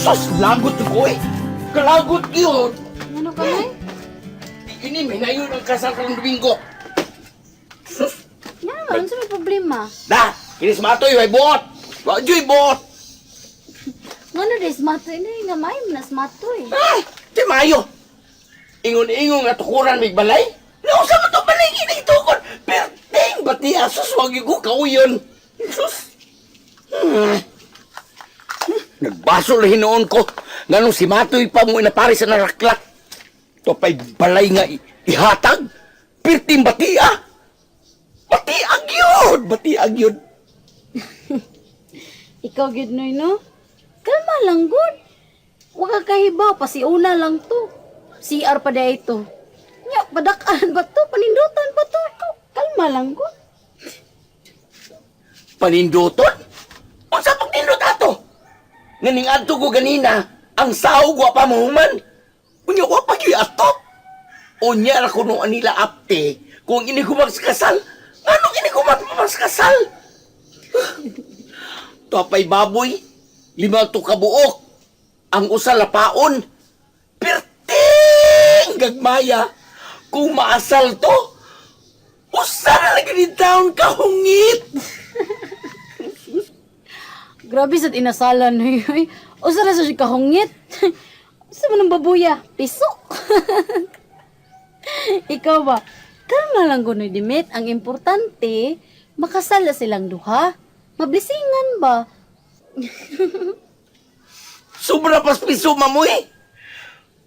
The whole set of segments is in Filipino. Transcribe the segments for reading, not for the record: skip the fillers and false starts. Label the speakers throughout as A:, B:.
A: Sus, lagot ko eh. Kalagot yun.
B: Ano ka, Noy?
A: Ini, may nayon ang kasal ng Domingo. Sus.
B: Yan naman, ano may problema?
A: Da, kinis matoy, ay bot. Wajoy bot.
B: Ano des, matoy na yung gamay mo na matoy.
A: Ah, di mayo. Ingon-ingon nga tukuran may balay. Nausa mo to balay, initukon. Perting, bati asos, wag yung kauyon. Sus. Nagbaso na hinoon ko. Ganong si Matoy pa mo inapari sa naraklak. Ito pa'y balay nga ihatag. Perting batia. Batiag yun. Batiag yun.
B: Ikaw, gid Noy, no? Kalma lang, good. Huwag ka kahibaw, pasiuna lang to. CR pa da ito. Nya, padakaan ba to? Panindutan ba to? Ikaw, kalma lang, good.
A: Paninduton? O sa pagtindot ato? Naning adto ko ganina, ang sahog wa pa mahuman. Unya wa pa gyud ato. Unya ra kuno anila apte, kung ini kasal, ngano ini kasal? Topay baboy, 5 to kabuok. Ang usa lapaon. Perting gagmaya. Kung maasal to, usa na lagi ni taon kahungit.
B: Grabe sa inasalan, Noy. O sa raso siya kahungit. Sa manang babuya, pisok. Ikaw ba? Kalma lang Noy Dimit. Ang importante, makasal na silang duha. Mablisingan ba?
A: Sobra pas piso, mamoy.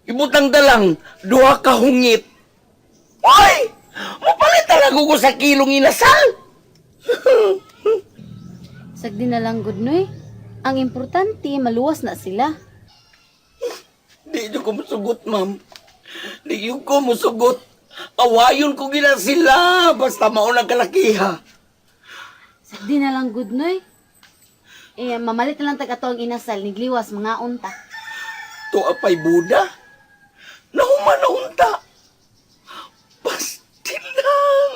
A: Ibutang dalang, 2 kahungit. Oy! Mapalit talaga ko sa kilong inasal.
B: Sagdi na lang good Noy. Ang importante, maluwas na sila.
A: Di ko musugot, ma'am. Di ko musugot. Awayon ko gina sila. Basta maunang kalakiha.
B: Sagdi na lang good Noy. Mamalit na lang tag-ato ang inasal, nigliwas, mga unta.
A: To apay Buda. Nahuman na unta. Basti lang.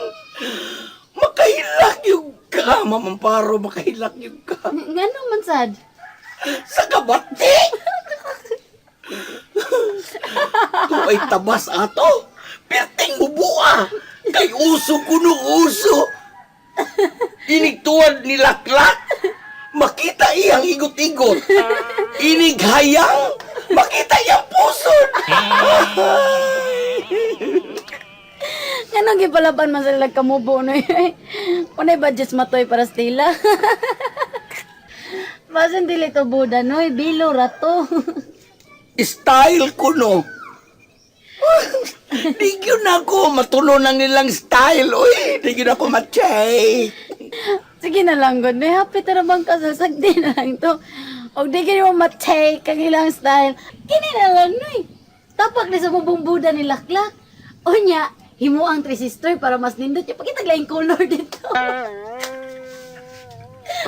A: Makahilak yung ka, mamamparo. Makahilak yung ka.
B: Nga naman sad.
A: Sa kabati. To ay tabas ato. Perting bubua. Kay uso kuno uso. Inigtuan ni Laklak. Makita iyang igot-igot. Inighayang. Makita iyang pusod.
B: Nga nang gipalaban man sila kamubo Noy. Unay budget matoy para sa tila. Basin dili to Buda Noy, bilo rato.
A: Style ko, no? Di yun ako. Matulo ng nilang style. Uy, di yun ako matchay.
B: Sige na lang good Noy, happy tara bang kasasagdi na lang to. Og di kini mo matake kang ilang style. Kini na lang Noy. Tapak ni sa bubong Buda ni Laklak. Unya, himo ang three sister para mas nindot yung pakita laing color dito.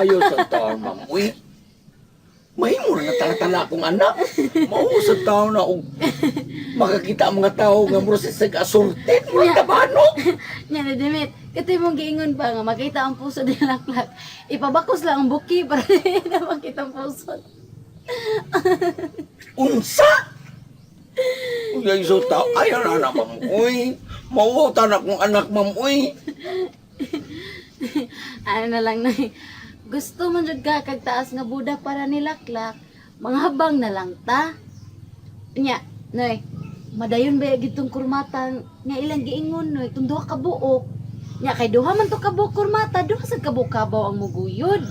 A: Ayaw sa taon, ma'am. Uy, mahimura na talatala akong anak. Mausap tao na og makakita ang mga tao nga mura sa sag-asultin. Mura kabano.
B: Nya na Dimit, katoy mong giingon pa nga makita ang puso ni Laklak. Ipabakos lang ang buki para di na makita ang puso.
A: Unsa? Uy, so tao. Ayaw na anak, ma'am. Uy, mauutan akong anak, ma'am. Uy.
B: Ano na lang Noy. Gusto man jud ka kag taas nga Buda para ni Laklak. Mga habang na lang ta. Nya, Noy. Madayon ba gitong kurmata nga ilang giingon Noy, tung duha ka buok. Nya kay duha man to ka buok kurmata, duha sa kabukabaw ang muguyod.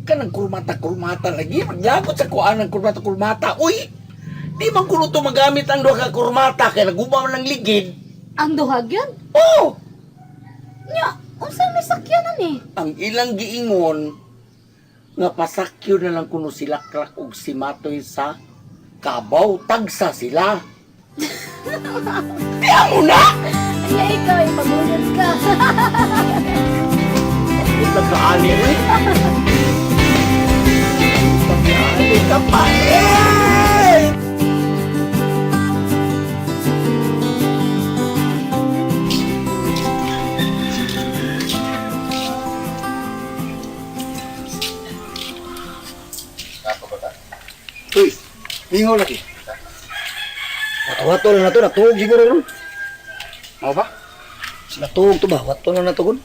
A: Kanang kurmata-kurmata lagi. Magyabot sa kuan ng kurmata-kurmata. Uy, di man kuno to magamit ang duha ka kurmata kaya naguba man ng ligid.
B: Ang duha gyud?
A: Oh!
B: Nya, unsa may sakyanan ni?
A: Ang ilang giingon nga pasakyo na lang kuno si Laklak og si Matoy sa Kabaw, tagsa sila. Tiyan mo na!
B: Nya ikaw, ipagulod ka.
A: Nagkaali eh. Nagkaali ka pa eh! Uy,
C: Mingaw lagi. Wato-wato lang na to, natuog siguro ron.
D: Mau ba?
C: Natuog to ba? Wato lang na to gun.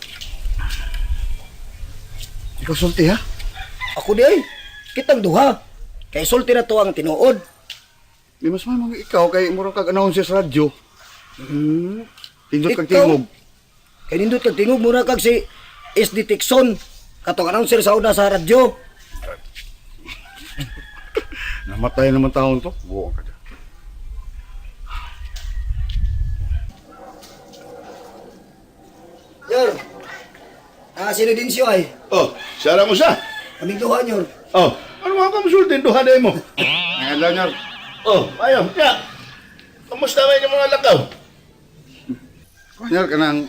D: Ikaw sulti ha?
C: Ako di ay, kitang duha. Kay sulti na to ang tinuod.
D: Di mas may mga ikaw kay murang kag announcer sa radyo.
C: Hmm.
D: Tindot kag
C: Ikaw?
D: tingog.
C: Kay nindot kag tingog muna kag si SD Tixon. Katong announcer sa una sa radyo.
D: Namatay naman taon to. Buong ka dyan.
C: Yor. Sino din siya ay?
E: Oh, sara mo siya.
C: Kaming duha nyor.
E: Oh, ano mga kamusultin, duhaday mo?
D: Ngayon lang yun.
E: Oh, ayaw, ya. Kamusta man yung mga lakaw?
D: Kanyar ka nang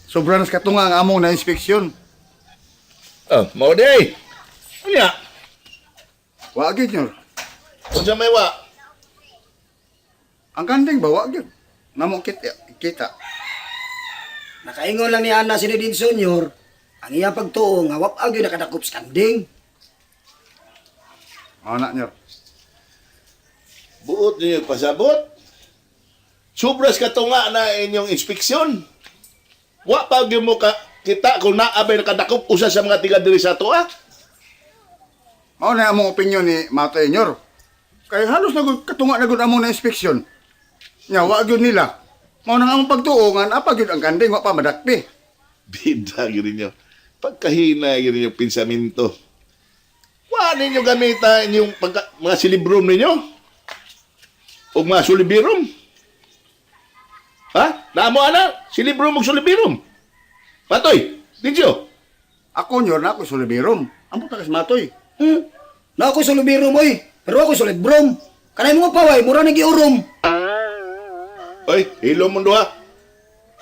D: sobra nas katunga ang among na inspeksyon.
E: Oh, mau day. Ano
D: Wagid nyor.
E: Kung sa may wa.
D: Ang kanding ba wagid? Namo kita.
C: Nakaingon lang ni Ana sino din Sonyor. Ang iya pagtuo nga wap agyo nakadakop sa kanding.
D: Anak nyor.
E: Buot ninyo pasabot. Sobras ka tunga na inyong inspeksyon. Wa pa gyud mo ka kita kung naabay nakadakop usa sa mga tiga diri sa ato ah.
D: Mao na among opinion ni Matay nyor. Kay halos na katunga na gud among na inspeksyon. Nya wa gyud nila. Mao nang among pagtuo nga apa gyud ang kanding wa pa madakpi.
E: Bida gyud ninyo. Pagkahina gyud ninyo pensamento. Wa ninyo gamitan yung mga silibrom ninyo. O mga sulibirom. Ha? Naamo ana? Silibrom ug sulibirom. Patoy, Dinjo.
D: Ako nyor na ako sulibirom. Ampo tagas Matoy.
C: Na ako sulubiro mo pero ako sulit brom. Kanay mo paway, mura nang giurom.
E: Oy, hilo mo duha.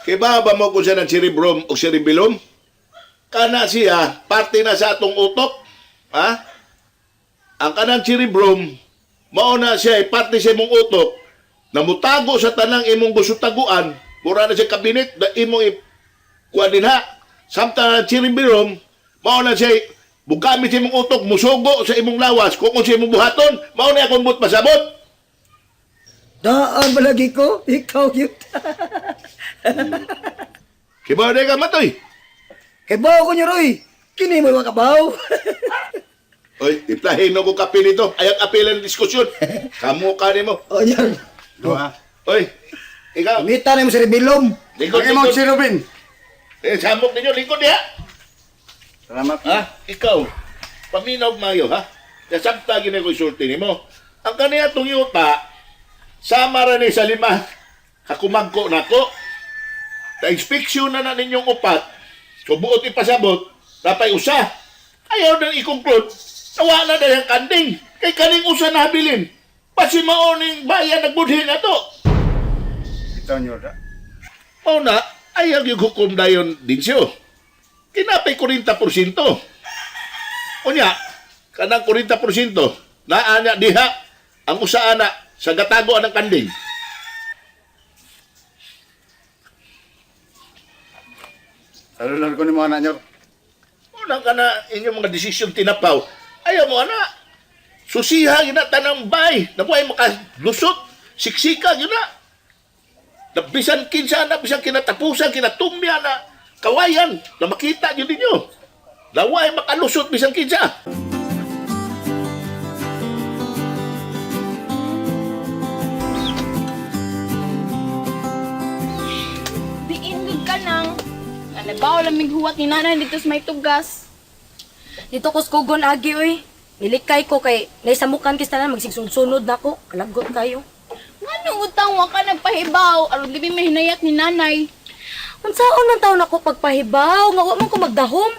E: Kaya ba mo ko siya ng cerebrum o cerebellum? Kana siya, parte na sa atong utok. Ha? Ang kanang cerebrum, mauna siya, parte sa imong utok, na mutago sa tanang imong gusto taguan, mura na siya kabinet, na imong kuha din ha. Samtang ang cerebrum, mauna siya, bugamit sa imong utok, musugo sa imong lawas, kung sa imong buhaton, mauna akong but pasabot.
C: Daan balagi ko, ikaw yun.
E: Kibaw na ka matoy.
C: Kay bawo ko nyo Roy, kini mo yung kabaw.
E: Oy, iplahin no ko kape nito. Ayang apilan ng diskusyon. Kamu ka mo.
C: O yan,
D: Duha.
E: Oy, ikaw.
C: kumita na mo sa rebilom.
E: Lingkod,
D: Ang imong
E: lingkod.
D: si Robin.
E: Samok ninyo, lingkod niya.
D: Salamat.
E: Ha? Ikaw, paminaw mayo, ha? Kasabta gina ko isulti ni mo. Ang kaniya itong yuta, sama rin sa lima, kakumagko na ko. Na-inspeksyon na ninyong upat, so buot ipasabot, rapay usa. Ayaw nang i-conclude, nawa na yung kanding, kay kaning usa na habilin. Pasi maoning bayan nagbudhin na to.
D: Ito nyor da.
E: O na, ayaw yung hukom dayon din siyo. Kinapay 40%. O niya, kanang 40%, naanya diha, ang usa ana sa gatago ng kanding.
D: Salulan ko ni mga anak nyor.
E: Unang ka na inyong mga desisyon tinapaw. Ayaw mo, ana. Susiha, yun na, tanang bay. Nabuhay makalusot. Siksika, yun na. Nabisan kinsa na, bisan kinatapusan, kinatumya na. Kawayan, na makita yun ninyo. Naway makalusot, bisan kinsa.
F: Diindig ka nang. Nanabaw lamig huwat ni nanay dito sa may tugas.
G: Dito ko skugon agi oy. Nilikay ko kay naisamukan kis tanan magsigsunod na ko. Kalagot kayo.
F: Nganong utang wa ka nagpahibaw aron di may hinayat ni nanay.
G: Unsaon man taon ako pagpahibaw nga wa man ko magdahom.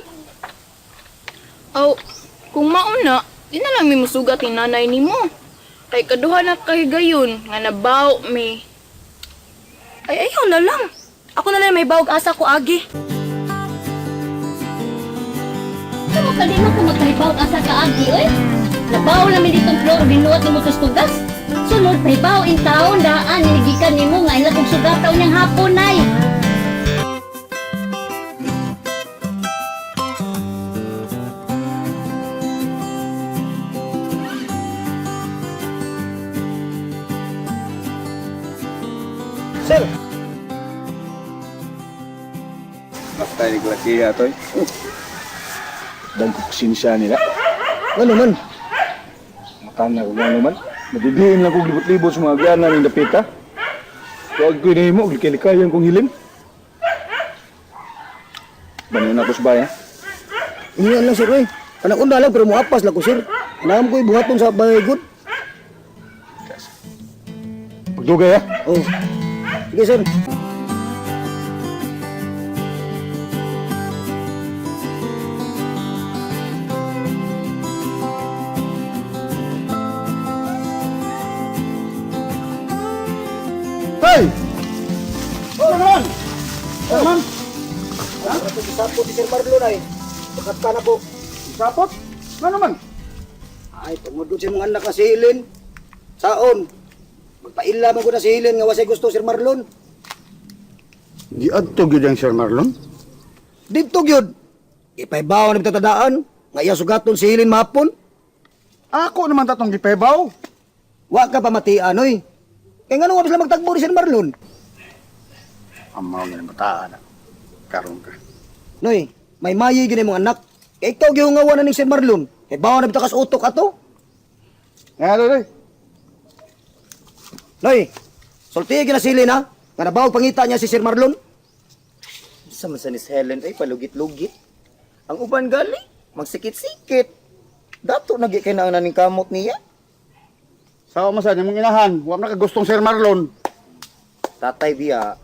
F: Aw, kung mauna, di na lang mi musugat ni nanay nimo. Kay kaduha na kahigayon nga nabaw mi.
G: Ay ayaw na lang. Ako na lang may bawog asa ko agi.
B: Ano ka din ako magpahibaw asa ka agi, oy? Nabaw namin ditong floor, binuhat mo sa tugas. Sunod, pahibaw in taon, daan, niligikan ni mo nga ilang kong sugataw niyang hapon, ay.
C: Sir,
D: Basta ni klasiya to. Dan sinsya nila.
C: ano man?
D: Matana ko nga naman. Nadidiin lang kong libot-libot sa mga gana ng dapita. Huwag ko na mo, likay-likayan kong hiling. Banin ako sa bayan.
C: Ingat lang sir, eh. Anak ko na lang, pero muapas lang ko sir. Alam ko buhaton sa bahay good.
D: Pagdugay ha.
C: Oh. Sige sir.
D: Hey! Oh, naman! Naman!
C: Sapot si Sir Marlon ay. Bakat ka na po.
D: Sapot? Ano naman?
C: Ay, tungod sa mga anak na si Helen. Saon? Magpaila man ko na si Helen nga wasay gusto Sir Marlon.
D: Di adto gyud ang Sir Marlon.
C: Dito gyud. Ipaybaw na bitatadaan nga iya sugaton si Helen mahapon.
D: Ako naman tatong gipebaw.
C: Wa ka pa matian oy. Kaya nga nung wabas lang magtagbo ni Sir Marlon.
D: Amaw nga mataan. Karon ka.
C: Noy, may mayi gini mong anak. Kaya ikaw gihungawa na ni Sir Marlon. Kaya bawa na bitakas utok ato.
D: Nga doy.
C: Noy, sulti na si Helen ha. Nga nabawag pangita niya si Sir Marlon.
A: Sa man sa ni Helen ay palugit-lugit. Ang uban gali, magsikit-sikit. Dato nagi kay na ning kamot niya.
D: Sa masan imong inahan, wa man ka gustong Sir Marlon.
A: Tatay biya.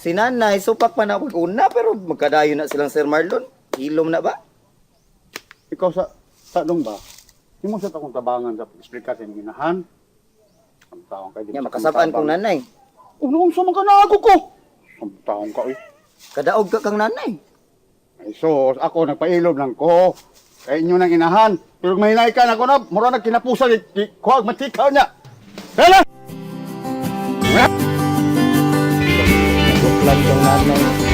A: Si nanay, supak pa na una pero magkadayo na silang Sir Marlon. Hilom na ba?
D: Ikaw sa dong ba? Imo sa takong tabangan sa explica sa imong inahan. Ang taong kay
A: Nya makasabaan kong nanay.
D: Unong sa mga kanago ko. Ang taong ka oy.
A: Kadaog ka kang nanay.
D: Ay sos, ako nagpailob lang ko. Kay inyo nang inahan. Pero mahinay ka na ko na, mura na kinapusa, kuwag matikaw niya. Kaya
A: Lang kang nanay.